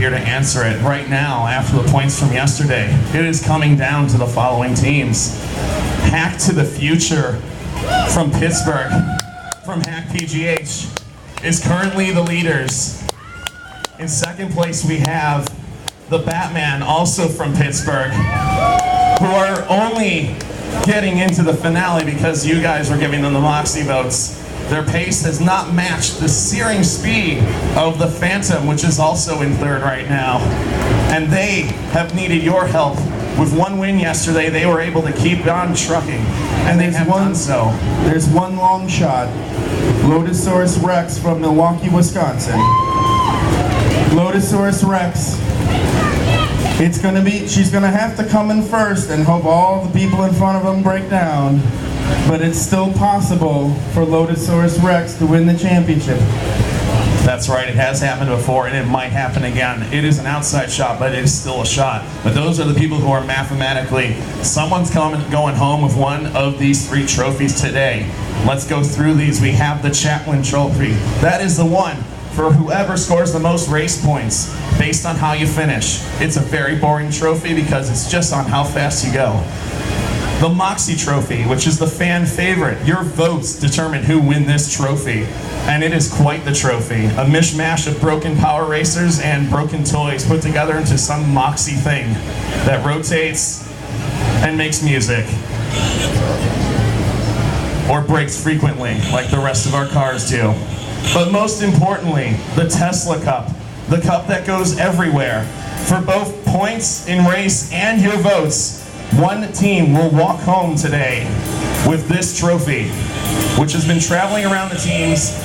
here to answer it. Right now, after the points from yesterday, it is coming down to the following teams. Hack to the Future from Pittsburgh, from Hack PGH, is currently the leaders. In second place, we have the Batman, also from Pittsburgh, who are only getting into the finale because you guys were giving them the Moxie votes. Their pace has not matched the searing speed of the Phantom, which is also in third right now. And they have needed your help. With one win yesterday, they were able to keep on trucking, and they have done so. There's one long shot. Lotusaurus Rex from Milwaukee, Wisconsin. Lotusaurus Rex. She's gonna have to come in first and hope all the people in front of them break down. But it's still possible for Lotusaurus Rex to win the championship. That's right, it has happened before, and it might happen again. It is an outside shot, but it is still a shot. But those are the people who are mathematically, someone's going home with one of these 3 trophies today. Let's go through these. We have the Chatwin Trophy. That is the one for whoever scores the most race points based on how you finish. It's a very boring trophy because it's just on how fast you go. The Moxie Trophy, which is the fan favorite. Your votes determine who win this trophy. And it is quite the trophy. A mishmash of broken power racers and broken toys put together into some Moxie thing that rotates and makes music. Or breaks frequently, like the rest of our cars do. But most importantly, the Tesla Cup. The cup that goes everywhere. For both points in race and your votes, one team will walk home today with this trophy, which has been traveling around the teams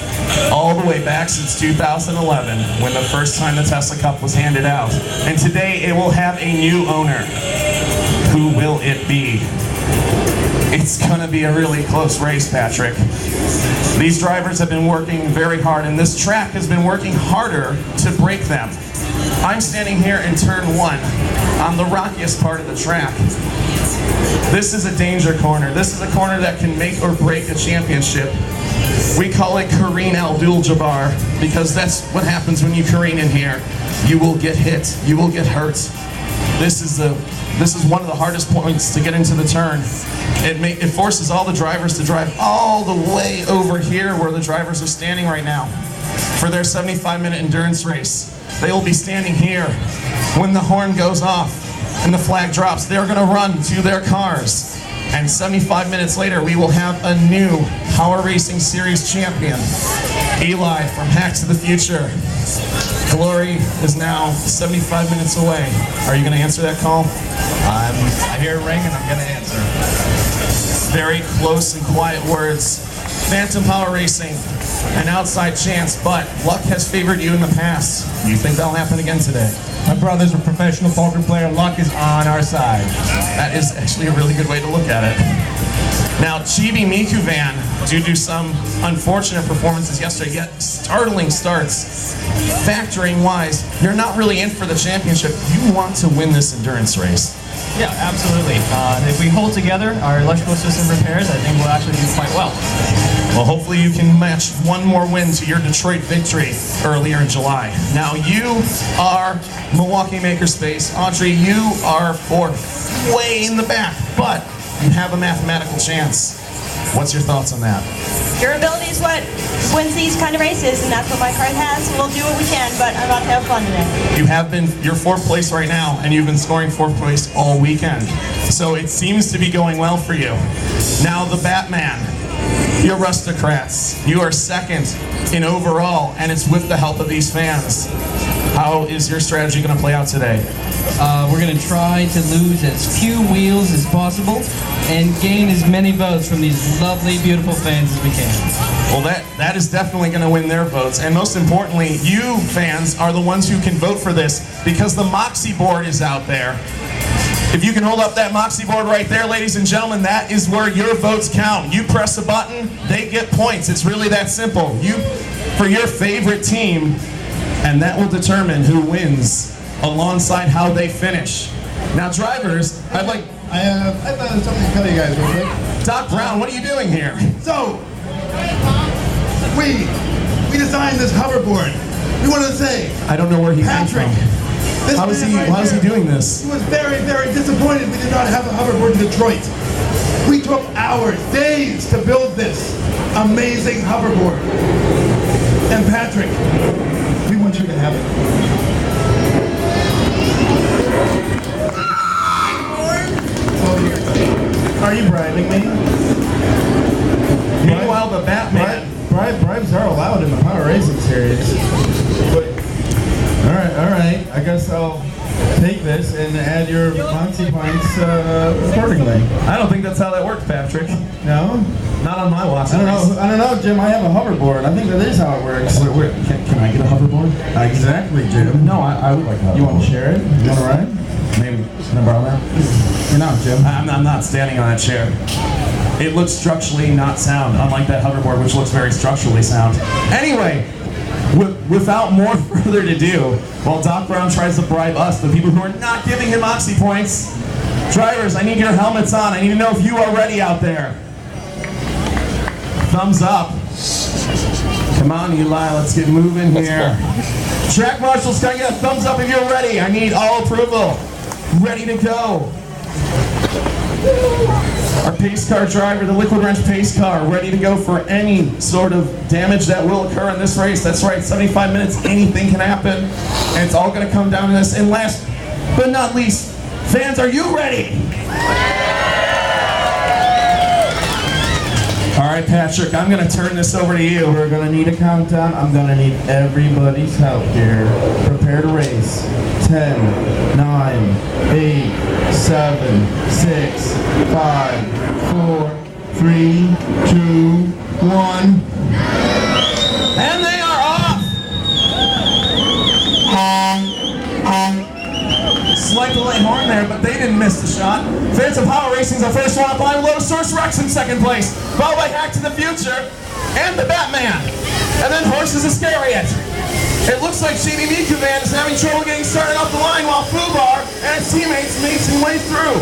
all the way back since 2011, when the first time the Tesla Cup was handed out. And today it will have a new owner. Who will it be? It's gonna be a really close race, Patrick. These drivers have been working very hard, and this track has been working harder to break them. I'm standing here in turn 1 on the rockiest part of the track. This is a danger corner. This is a corner that can make or break a championship. We call it Kareem Abdul-Jabbar because that's what happens when you careen in here. You will get hit. You will get hurt. This is one of the hardest points to get into the turn. It forces all the drivers to drive all the way over here where the drivers are standing right now for their 75-minute endurance race. They will be standing here when the horn goes off and the flag drops. They're going to run to their cars. And 75 minutes later, we will have a new Power Racing Series champion, Eli from Hack to the Future. Glory is now 75 minutes away. Are you going to answer that call? I hear a ring and I'm going to answer. Very close and quiet words. Phantom Power Racing, an outside chance, but luck has favored you in the past. Do you think that'll happen again today? My brother's a professional poker player. Luck is on our side. That is actually a really good way to look at it. Now, Chibi Miku Van, due to some unfortunate performances yesterday, yet startling starts, factoring wise, you're not really in for the championship. You want to win this endurance race. Yeah, absolutely. If we hold together our electrical system repairs, I think we'll actually do quite well. Well, hopefully you can match one more win to your Detroit victory earlier in July. Now, you are Milwaukee Makerspace. Audrey, you are fourth, way in the back, but you have a mathematical chance. What's your thoughts on that? Durability is what wins these kind of races, and that's what my car has. We'll do what we can, but I'm about to have fun today. You're 4th place right now, and you've been scoring 4th place all weekend. So it seems to be going well for you. Now the Batman, you Aristocrats, you are 2nd in overall, and it's with the help of these fans. How is your strategy going to play out today? We're going to try to lose as few wheels as possible and gain as many votes from these lovely, beautiful fans as we can. Well, that is definitely going to win their votes. And most importantly, you fans are the ones who can vote for this because the Moxie board is out there. If you can hold up that Moxie board right there, ladies and gentlemen, that is where your votes count. You press a button, they get points. It's really that simple. You, for your favorite team, and that will determine who wins alongside how they finish. Now, drivers, I have something to tell you guys real quick. Doc Brown, what are you doing here? So, we designed this hoverboard. We wanted to say, I don't know where he came Patrick, from. How's he doing this? He was very, very disappointed we did not have a hoverboard in Detroit. We took hours, days to build this amazing hoverboard. And Patrick, we want you to have it. Are you bribing me? Meanwhile, the Batman. Bribes are allowed in the Power Racing series. All right. I guess I'll take this and add your Moxie points accordingly. I don't think that's how that works, Patrick. No? Not on my watch. I don't know, Jim. I have a hoverboard. I think that is how it works. Wait, can I get a hoverboard? Exactly, Jim. No, I would like a hoverboard. You want to share it? You want to ride? Maybe. Can I borrow that? You're not, Jim. I'm not standing on that chair. It looks structurally not sound, unlike that hoverboard, which looks very structurally sound. Anyway, without more further ado, while Doc Brown tries to bribe us, the people who are not giving him Moxie points, drivers, I need your helmets on. I need to know if you are ready out there. Thumbs up. Come on, Eli, let's get moving here. Track marshals, can I get a thumbs up if you're ready? I need all approval. Ready to go. Our pace car driver, the Liquid Wrench pace car, ready to go for any sort of damage that will occur in this race. That's right, 75 minutes, anything can happen. And it's all going to come down to this. And last but not least, fans, are you ready? All right, Patrick, I'm going to turn this over to you. We're going to need a countdown. I'm going to need everybody's help here. Prepare to race. 10, 9, 8, 7, 6, 5, 4, 3, 2, 1. And they are off! Slight delay horn there, but they didn't miss the shot. Phantom Power Racing's our first one up line. Lotosaurus Rex in second place, followed by Hack to the Future and the Batman. And then Horses Iscariot. It looks like Shady Miku Van is having trouble getting started off the line while Fubar and his teammates make some way through.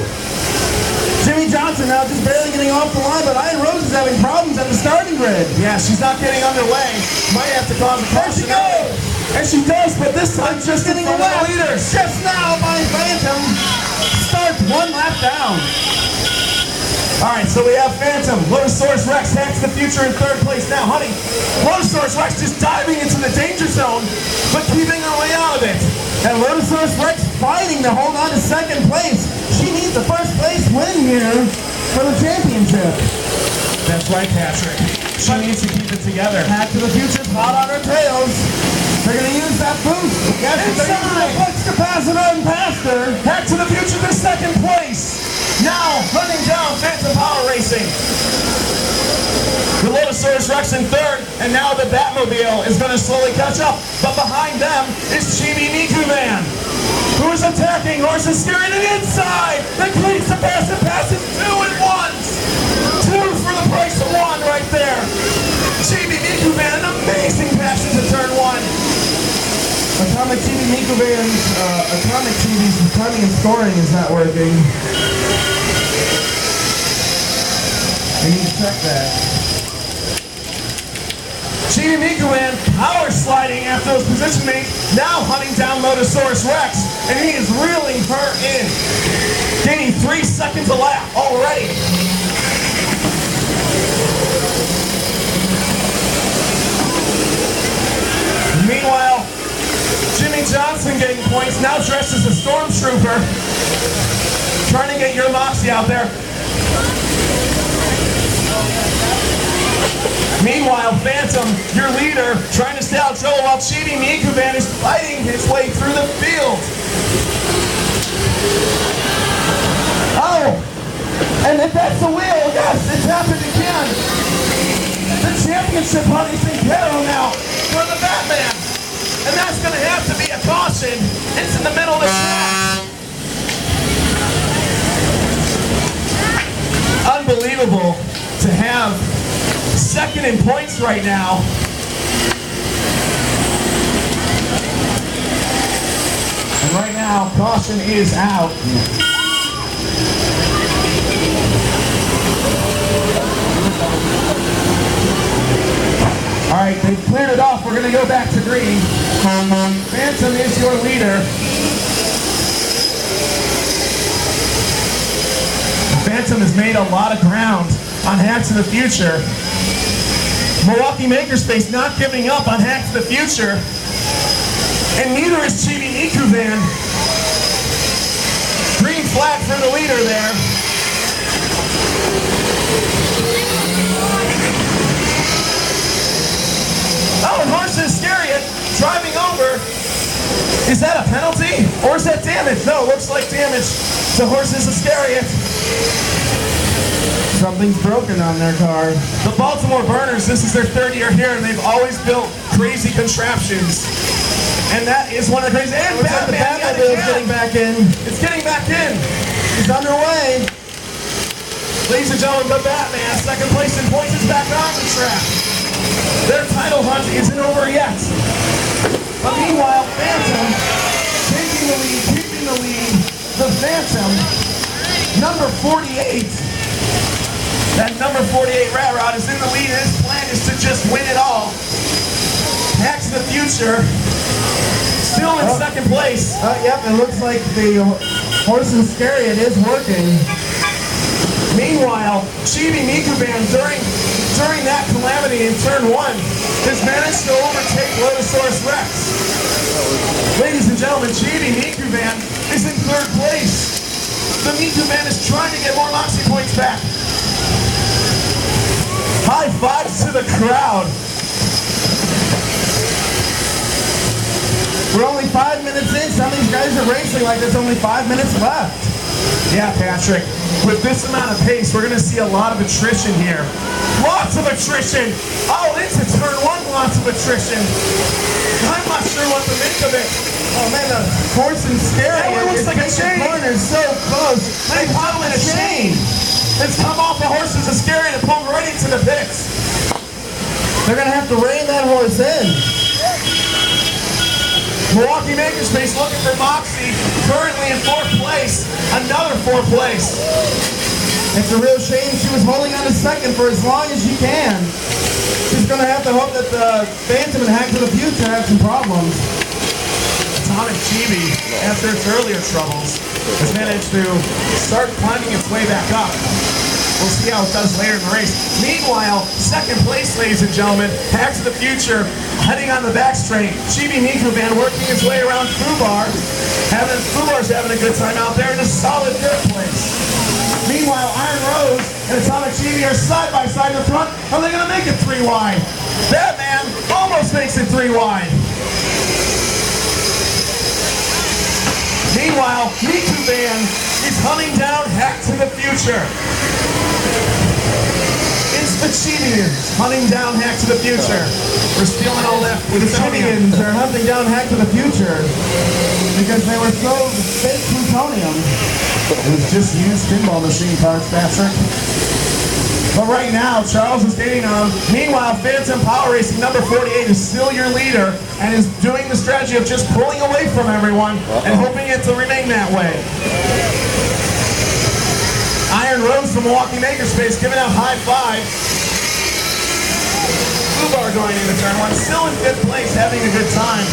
Jimmy Johnson now just barely getting off the line, but Ian Rose is having problems at the starting grid. Yeah, she's not getting underway. Might have to cause a There she goes! And she does, but this time just Getting in front away. of the leaders. Just now by Phantom. Starts one lap down. All right, so we have Phantom, Lotosaurus Rex, Hack to the Future in third place. Now, honey, Lotosaurus Rex just diving into the danger zone, but keeping her way out of it. And Lotosaurus Rex fighting to hold on to second place. She needs a first place win here for the championship. That's right, Patrick. She needs to keep it together. Hack to the Future's hot on her tails. They're going to use that boost. Yes, they're using the flux capacitor and past her. Hack to the Future to second place. Now, running down Phantom Power Racing. The Lotosaurus Rex in third, and now the Batmobile is going to slowly catch up. But behind them is Chibi Miku Man, who is attacking Horses steering it inside. The cleats to pass and passes 2 at once. 2 for the price of 1 right there. Chibi Miku Man, an amazing pass into turn 1. Atomic TV Miku Van's Atomic TV's timing and scoring is not working. We need to check that. Chibi Miku Man power sliding after those position mates, now hunting down Lotosaurus Rex, and he is reeling her in. Gaining 3 seconds a lap already. Meanwhile, Jimmy Johnson getting points, now dressed as a stormtrooper. Trying to get your Moxie out there. Meanwhile, Phantom, your leader, trying to stay out of trouble while Chibi Miku Van is fighting his way through the field. Oh, and if that's the wheel, yes, it's happened again. The championship honey's in peril now for the Batman. And that's going to have to be a caution. It's in the middle of the track. Unbelievable to have second in points right now. And right now, caution is out. All right, they've cleared it off. We're going to go back to green. Phantom is your leader. a lot of ground on Hack to the Future. Milwaukee Makerspace not giving up on Hack to the Future. And neither is Chibi Nikuvan. Green flag for the leader there. Oh, and Horses Iscariot driving over. Is that a penalty? Or is that damage? No, it looks like damage to Horses Iscariot. Something's broken on their car. The Baltimore Burners, this is their third year here, and they've always built crazy contraptions. And that is one of the crazy. And The Batmobile is getting back in. It's getting back in. It's underway. Ladies and gentlemen, the Batman, second place in points, is back on the track. Their title hunt isn't over yet. But meanwhile, Phantom taking the lead, keeping the lead. The Phantom, number 48. That number 48 Rat Rod is in the lead. His plan is to just win it all. Hack to the Future, still in second place. Yep, it looks like the Horses Iscariot is working. Meanwhile, Chibi Nikuvan, during that calamity in turn 1, has managed to overtake Lotosaurus Rex. Ladies and gentlemen, Chibi Nikuvan is in third place. The Nikuvan is trying to get more Moxie points back. High fives to the crowd. We're only 5 minutes in. Some of these guys are racing like there's only 5 minutes left. Yeah, Patrick. With this amount of pace, we're going to see a lot of attrition here. Lots of attrition. Oh, into turn 1, lots of attrition. I'm not sure what to make of it. Oh man, the Horses Iscariot It looks like a chain. corner so close. They call it a chain. It's come off the Horses Iscariot and pulled right into the pits. They're gonna have to rein that horse in. Milwaukee Makerspace looking for Moxie, currently in 4th place. Another 4th place. It's a real shame she was holding on to second for as long as she can. She's gonna have to hope that the Phantom and Hack to the Future have some problems. Atomic Chibi, after its earlier troubles, has managed to start climbing its way back up. We'll see how it does later in the race. Meanwhile, second place, ladies and gentlemen, Hack to the Future, heading on the back straight. Chibi Nikuvan working his way around Fubar. Fubar's having a good time out there in a solid 3rd place. Meanwhile, Iron Rose and Atomic Chibi are side by side in the front. Are they going to make it 3 wide? Batman almost makes it 3 wide. Meanwhile, Nikuvan is hunting down Hack to the Future. It's the Chibians hunting down Hack to the Future. We're stealing all that The plutonium. Chibians are hunting down Hack to the Future because they were so fake plutonium. It was just used pinball machine parts, Patrick. But right now, Charles is gaining on him. Meanwhile, Phantom Power Racing number 48 is still your leader and is doing the strategy of just pulling away from everyone and hoping it to remain that way. Iron Rose from Milwaukee Makerspace giving out high fives. Fubar going into turn 1, still in 5th place, having a good time.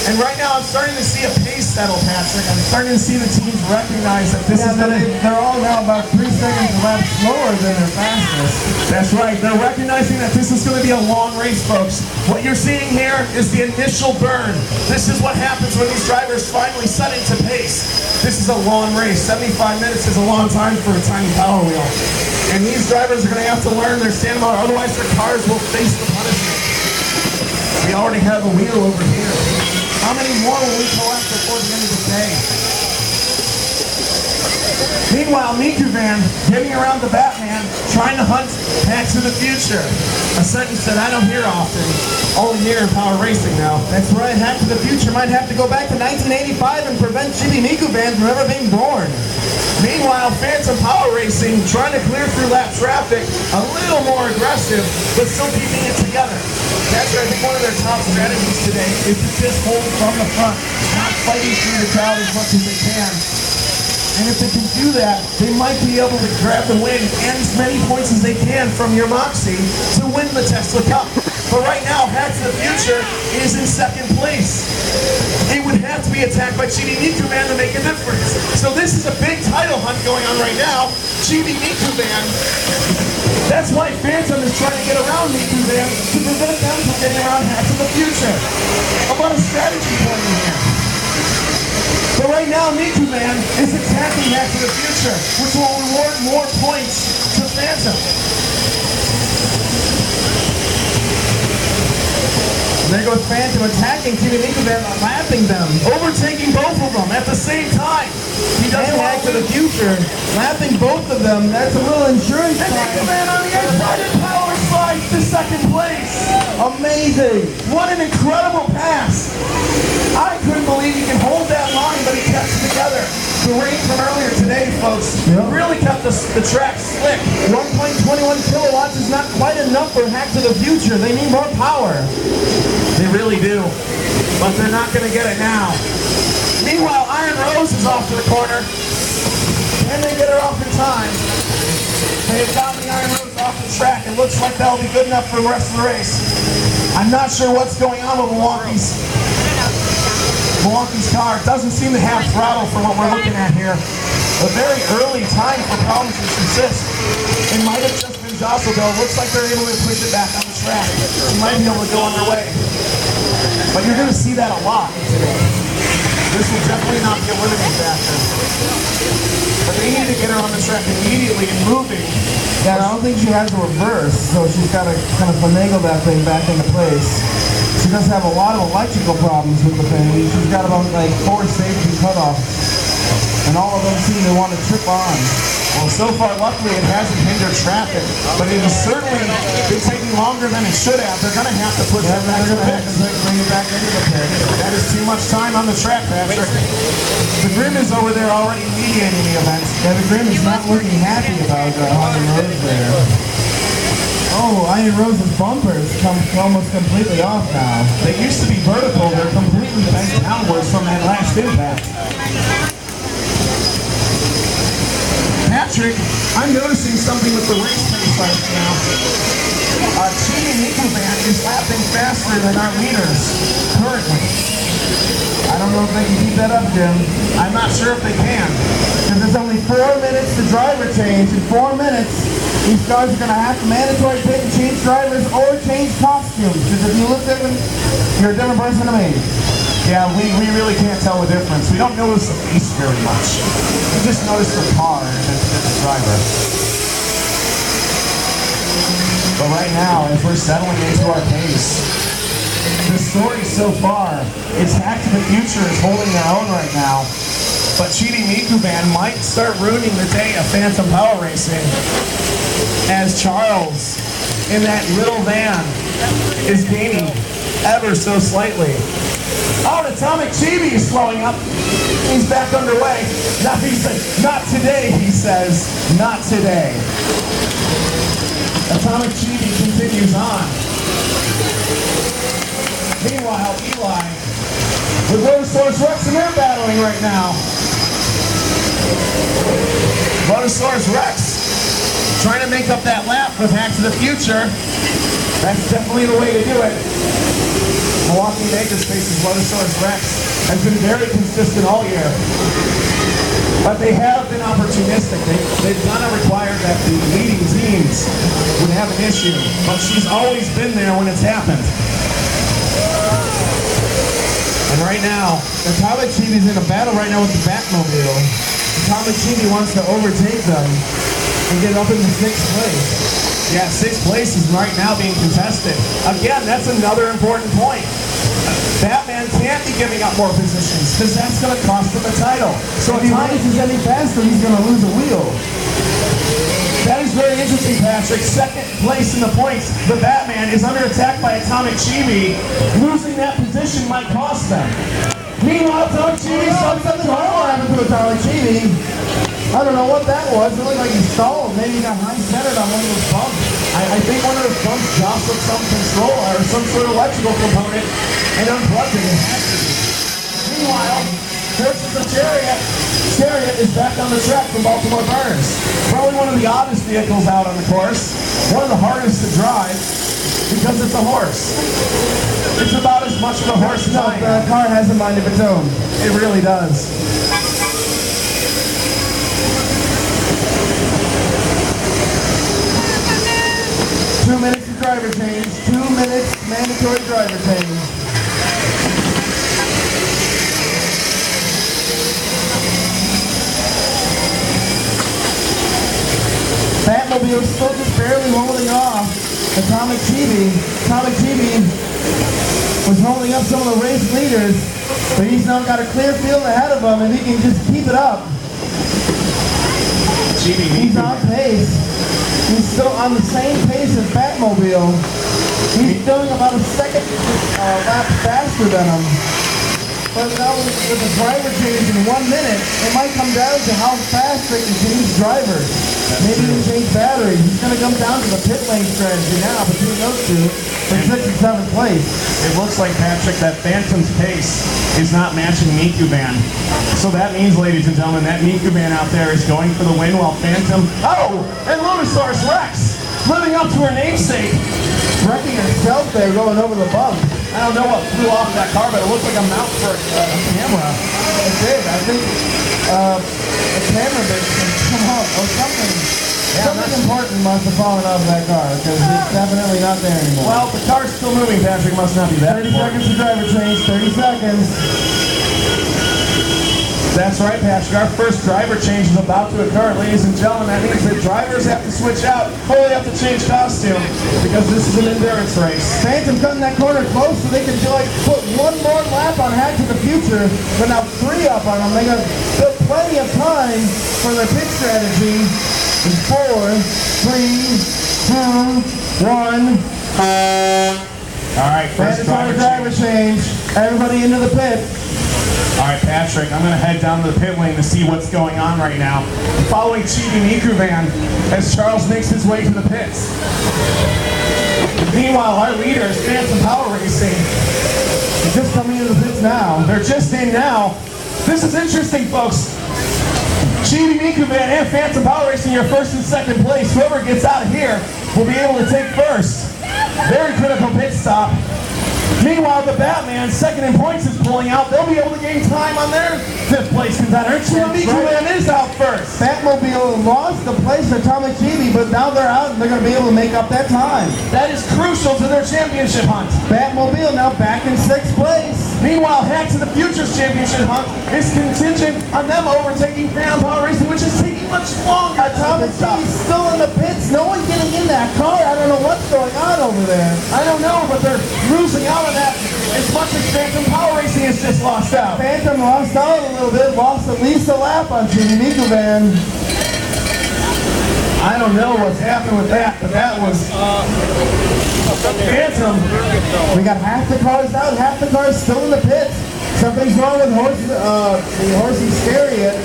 And right now, I'm starting to see a pace settle, Patrick. I'm starting to see the teams recognize that this is going to... They're all now about 3 seconds left slower than their fastest. That's right. They're recognizing that this is going to be a long race, folks. What you're seeing here is the initial burn. This is what happens when these drivers finally set into pace. This is a long race. 75 minutes is a long time for a tiny Power Wheel. And these drivers are going to have to learn their stamina, otherwise their cars will face the punishment. We already have a wheel over here. How many more will we collect before the end of the day? Meanwhile, Nikuvan getting around the Batman, trying to hunt Hack to the Future. A sentence that I don't hear often. Only here in Power Racing now. That's right, Hack to the Future might have to go back to 1985 and prevent Chibi Nikuvan from ever being born. Meanwhile, Phantom Power Racing trying to clear through lap traffic, a little more aggressive, but still keeping it together. Patrick, I think one of their top strategies today is to just hold from the front, not fighting through the crowd as much as they can. And if they can do that, they might be able to grab the win and as many points as they can from your Moxie to win the Tesla Cup. But right now, Hack to the Future is in 2nd place. It would have to be attacked by Chibi Nikuvan to make a difference. So this is a big title hunt going on right now. Chibi Miku Van. That's why Phantom is trying to get around Miku Van to prevent them from getting around Hacks of the Future. A lot of strategy playing here. But right now, Miku Man is attacking Hacks of the Future, which will reward more points to Phantom. There goes Phantom attacking Chibi Miku Van, lapping them. Overtaking both of them at the same time. He doesn't And want Hack to the Future, lapping both of them. That's a little insurance And Miku Man on the outside and power slides to second place. Amazing. What an incredible pass. I couldn't believe he can hold that line, but he kept it together. The rain from earlier today, folks, really kept the track slick. 1.21 kilowatts is not quite enough for Hack to the Future. They need more power. They really do, but they're not going to get it now. Meanwhile, Iron Rose is off to the corner. Can they get her off in time? They have gotten the Iron Rose off the track. It looks like that'll be good enough for the rest of the race. I'm not sure what's going on with Milwaukee's car. It doesn't seem to have throttle for what we're looking at here. A very early time for problems to subsist. It might have just been jostled though. It looks like they're able to push it back on the track. She might be able to go underway. But you're going to see that a lot today. This will definitely not be a limiting factor. But they need to get her on the track immediately and moving. Yeah, I don't think she has a reverse, so she's got to kind of finagle that thing back into place. She does have a lot of electrical problems with the thing. She's got about like 4 safety cutoffs, and all of them seem to want to trip on. Well, so far, luckily, it hasn't hindered traffic, but it has certainly been taking longer than it should have. They're going to have to push that back to the pit. Bring it back into the pit. That is too much time on the track, Patrick. The Grim is over there already mediating the event. Yeah, the Grim is not looking happy about Iron Rose there. Oh, Iron Rose's bumpers come almost completely off now. They used to be vertical. They're completely bent downwards from that last impact. Patrick, I'm noticing something with the race pace right now. Chibi Miku Van is lapping faster than our leaders currently. I don't know if they can keep that up, Jim. I'm not sure if they can. Because there's only 4 minutes to driver change. In 4 minutes, these cars are going to have to mandatory pit and change drivers or change costumes. Because if you look different, you're a different person to me. Yeah, we really can't tell the difference. We don't notice the face very much. We just notice the car and the driver. But right now, as we're settling into our pace, the story so far is Hack to the Future is holding their own right now. But Chibi Miku Van might start ruining the day of Phantom Power Racing as Charles in that little van is gaining ever so slightly. Oh, Atomic Chibi is slowing up. He's back underway. Now he says, not today, he says. Not today. Atomic Chibi continues on. Meanwhile, Eli with Lotosaurus Rex and they're battling right now. Lotosaurus Rex trying to make up that lap with Hack to the Future. That's definitely the way to do it. Milwaukee Makerspace's Lotosaurus Rex has been very consistent all year. But they have been opportunistic. They've kind of required that the leading teams would have an issue. But she's always been there when it's happened. And right now, Atomic Chibi's in a battle right now with the Batmobile. Atomic Chibi wants to overtake them and get up into 6th place. yeah, 6th place is right now being contested. Again, that's another important point. Batman can't be giving up more positions because that's going to cost him the title. So if he races any faster, he's going to lose a wheel. That is very interesting, Patrick. 2nd place in the points. The Batman is under attack by Atomic Chibi. Losing that position might cost them. Meanwhile, Atomic Chibi Something horrible happened to Atomic Chibi. I don't know what that was. It looked like he stalled. Maybe he got high-centered on one of those bumps. I think one of those bumps jostled some controller or some sort of electrical component and unplugged it. Meanwhile, versus the Chariot. Chariot is back on the track from Baltimore Burns. Probably one of the oddest vehicles out on the course. One of the hardest to drive because it's a horse. It's about as much of a horse as I am. The car has a mind of its own. It really does. 2 minutes of driver change. 2 minutes mandatory driver change. Batmobile still just barely holding off Atomic TV. Atomic TV was holding up some of the race leaders, but he's now got a clear field ahead of him. If he can just keep it up, he's on pace. He's still on the same pace as Batmobile. He's doing about a second lap faster than him. But now with the driver change in 1 minute, it might come down to how fast they can change drivers. Maybe even change batteries. He's going to come down to the pit lane strategy now between those two for 6th and 7th place. It looks like, Patrick, that Phantom's pace is not matching Mikuban. So that means, ladies and gentlemen, that Mikuban out there is going for the win while Phantom... Oh! And Lotusaurus Rex, living up to her namesake. Wrecking herself there, going over the bump. I don't know what flew off that car, but it looked like a mount for a camera. It did. I think the camera bit come off or something. Something important must have fallen off that car because it's definitely not there anymore. Well, the car's still moving, Patrick. Must not be that 30 seconds to driver change. 30 seconds. That's right, Patrick. Our first driver change is about to occur. Ladies and gentlemen, that means that drivers have to switch out or they have to change costume because this is an endurance race. Phantom cutting that corner close so they can put one more lap on Hack to the Future, but now 3 up on them. They got still plenty of time for their pit strategy. In 4, 3, 2, 1. All right, first driver change. Everybody into the pit. All right, Patrick, I'm going to head down to the pit lane to see what's going on right now. I'm following Chibi Mikuban as Charles makes his way to the pits. Meanwhile, our leader is Phantom Power Racing. They're just coming into the pits now. They're just in now. This is interesting, folks. Chibi Mikuban and Phantom Power Racing are first and second place. Whoever gets out of here will be able to take first. Very critical pit stop. Meanwhile, the Batman, second in points, is pulling out. They'll be able to gain time on their 5th place contender. Chibi Mikuban is out first. Batmobile lost the place to Atomic TV, but now they're out and they're going to be able to make up that time. That is crucial to their championship hunt. Batmobile now back in 6th place. Meanwhile, Hack to the Future's championship hunt is contingent on them overtaking Phantom Power Racing, which is taking much longer. Atomic TV's still in the pits. No one getting in that car. I don't know what's going on over there. I don't know, but they're losing out on that as much as Phantom Power Racing has just lost out. Phantom lost out a little bit, lost at least a lap on Chibi Mikuban. I don't know what's happened with that, but that was Phantom. We got half the cars out, half the cars still in the pits. Something's wrong with the Horsey Chariot.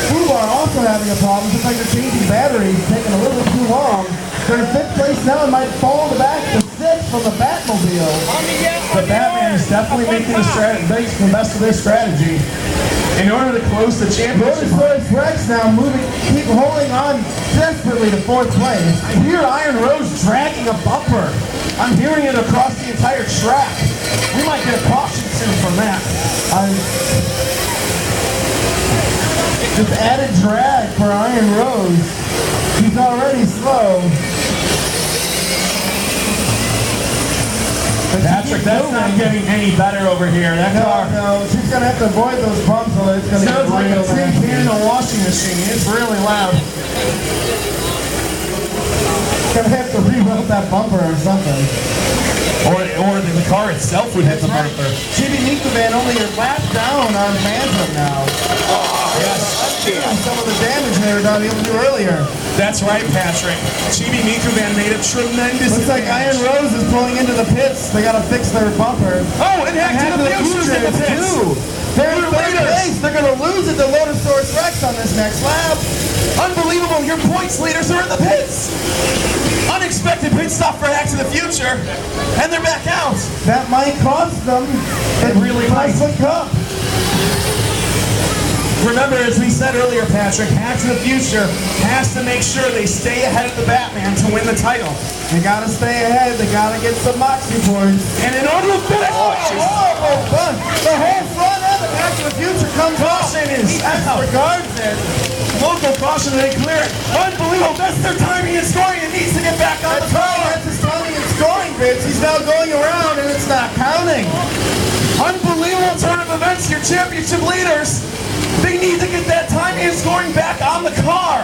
Fubar also having a problem. Looks like they're changing batteries, taking a little bit too long. They're in 5th place now and might fall back to 6th from the Batmobile. The Batman is definitely making the best of their strategy in order to close the championship. Lotusaurus Rex now keep holding on desperately to 4th place. I hear Iron Rose dragging a bumper. I'm hearing it across the entire track. We might get a caution soon from that. Just added drag for Iron Rose. She's already slow. Patrick, that's not getting any better over here. That car. No, she's going to have to avoid those bumps or it's going to get Sounds like a real nasty. tin can in a washing machine. It's really loud. Gonna have to rebuild that bumper or something. Or the car itself would hit the bumper. Chibi Mikuban only a lap down on Phantom now. Yes. Some of the damage they were not able to do earlier. That's right, Patrick. Chibi Mikuban made a tremendous Looks like Iron Rose is pulling into the pits. They gotta fix their bumper. Oh, and Hack to the Future's in the pits. They're in 3rd place. They're gonna lose it to Lotusaurus Rex on this next lap. Unbelievable, your points leaders are in the pits. Unexpected pit stop for Hack to the Future, and they're back out. That might cost them It really might. the Cup. Remember, as we said earlier, Patrick, Hack to the Future has to make sure they stay ahead of the Batman to win the title. They gotta stay ahead. They gotta get some moxie points. And in order to finish, The whole front end of Hack to the Future comes off. Caution is out. Disregards it. local caution and they clear it. Unbelievable. That's their timing and scoring. It needs to get back on the car. That's his timing and scoring, Vince. He's now going around and it's not counting. Unbelievable turn of events. Your championship leaders, they need to get that timing and scoring back on the car.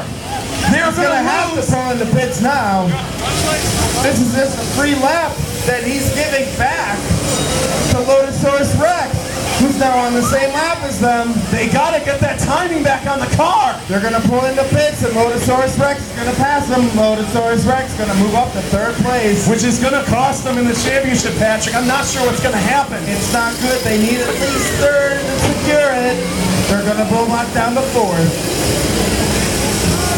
They're He's gonna going to have to lose. throw in the pits now. This is just a free lap that he's giving back to Lotusaurus Rex, who's now on the same lap as them. They got to get that timing back on the car. They're gonna pull into pits and Lotusaurus Rex is gonna pass them. Lotusaurus Rex is gonna move up to third place. Which is going to cost them in the championship, Patrick. I'm not sure what's going to happen. It's not good. They need at least third to secure it. They're gonna blow lock down to fourth.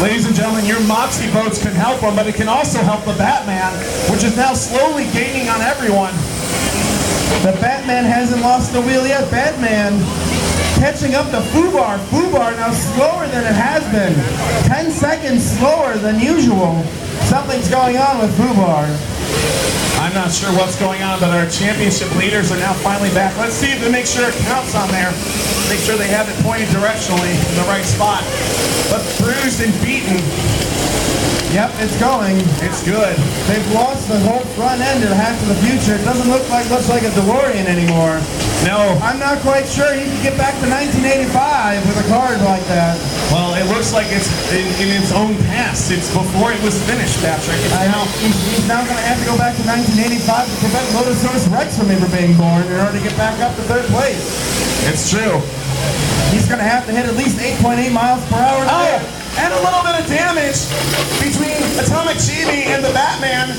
Ladies and gentlemen, your Moxie votes can help them, but it can also help the Batman, which is now slowly gaining on everyone. The Batman hasn't lost the wheel yet. Batman catching up to Fubar. Fubar now slower than it has been. 10 seconds slower than usual. Something's going on with Fubar. I'm not sure what's going on, but our championship leaders are now finally back. Let's see if they make sure it counts on there. Make sure they have it pointed directionally in the right spot. But bruised and beaten. Yep, it's going. It's good. They've lost the whole front end of Half to the Future. It doesn't look like much like a DeLorean anymore. No. I'm not quite sure you can get back to 1985 with a car like that. Well, it looks like it's in its own past. It's before it was finished, Patrick. It's now. He's now going to have to go back to 1985 to prevent Lotusaurus Rex from ever being born in order to get back up to third place. It's true. He's going to have to hit at least 8.8 miles per hour. Oh, and a little bit of damage between Atomic Chibi and the Batman.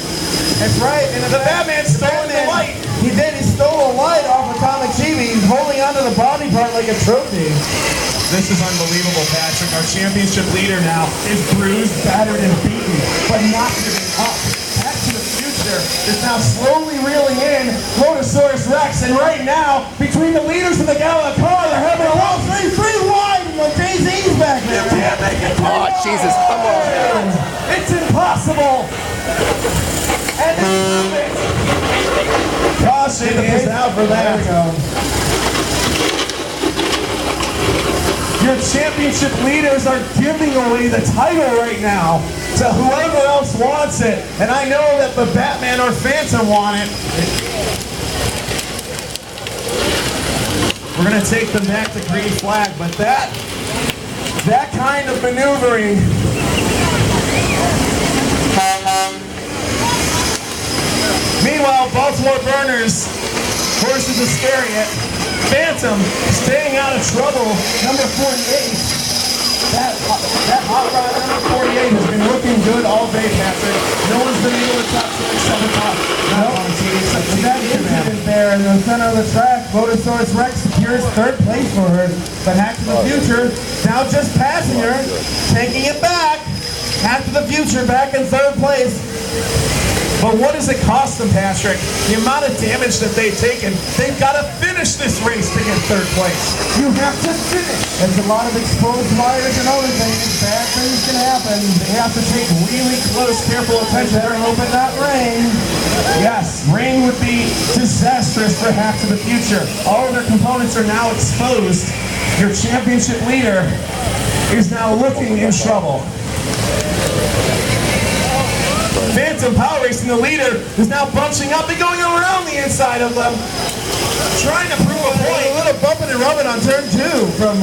That's right. And The Batman stole the light. He did. He stole a light off Atomic Chibi. He's holding onto the body part like a trophy. This is unbelievable, Patrick. Our championship leader now is bruised, battered, and beaten, but not giving up. Back to the Future is now slowly reeling in Lotusaurus Rex, and right now, between the leaders of the Gala car, they're having a long Three wide when Jay-Z's back You there. can't make it. Oh, Jesus, come on. It's impossible. And it's caution is out for that. There we go. Your championship leaders are giving away the title right now to whoever else wants it. And I know that the Batman or Phantom want it. We're going to take them back to green flag, but that kind of maneuvering. Meanwhile, Baltimore Burners, Horses Iscariot, Phantom staying out of trouble, number 48. That hot rod number 48 has been looking good all day, Patrick. No one's been able to top 7 top. That incident there in the center of the track, Lotusaurus Rex secures third place for her. But Hack to the Future now just passing her, taking it back. Hack to the Future back in third place. But what does it cost them, Patrick? The amount of damage that they've taken, they've got to finish this race to get third place. You have to finish. There's a lot of exposed wires and other things. Bad things can happen. They have to take really close, careful attention. They're hoping not rain. Yes, rain would be disastrous for Hack to the Future. All of their components are now exposed. Your championship leader is now looking in trouble. Phantom Power Racing, the leader, is now bunching up and going around the inside of them, trying to prove a point. A little bumping and rubbing on turn 2 from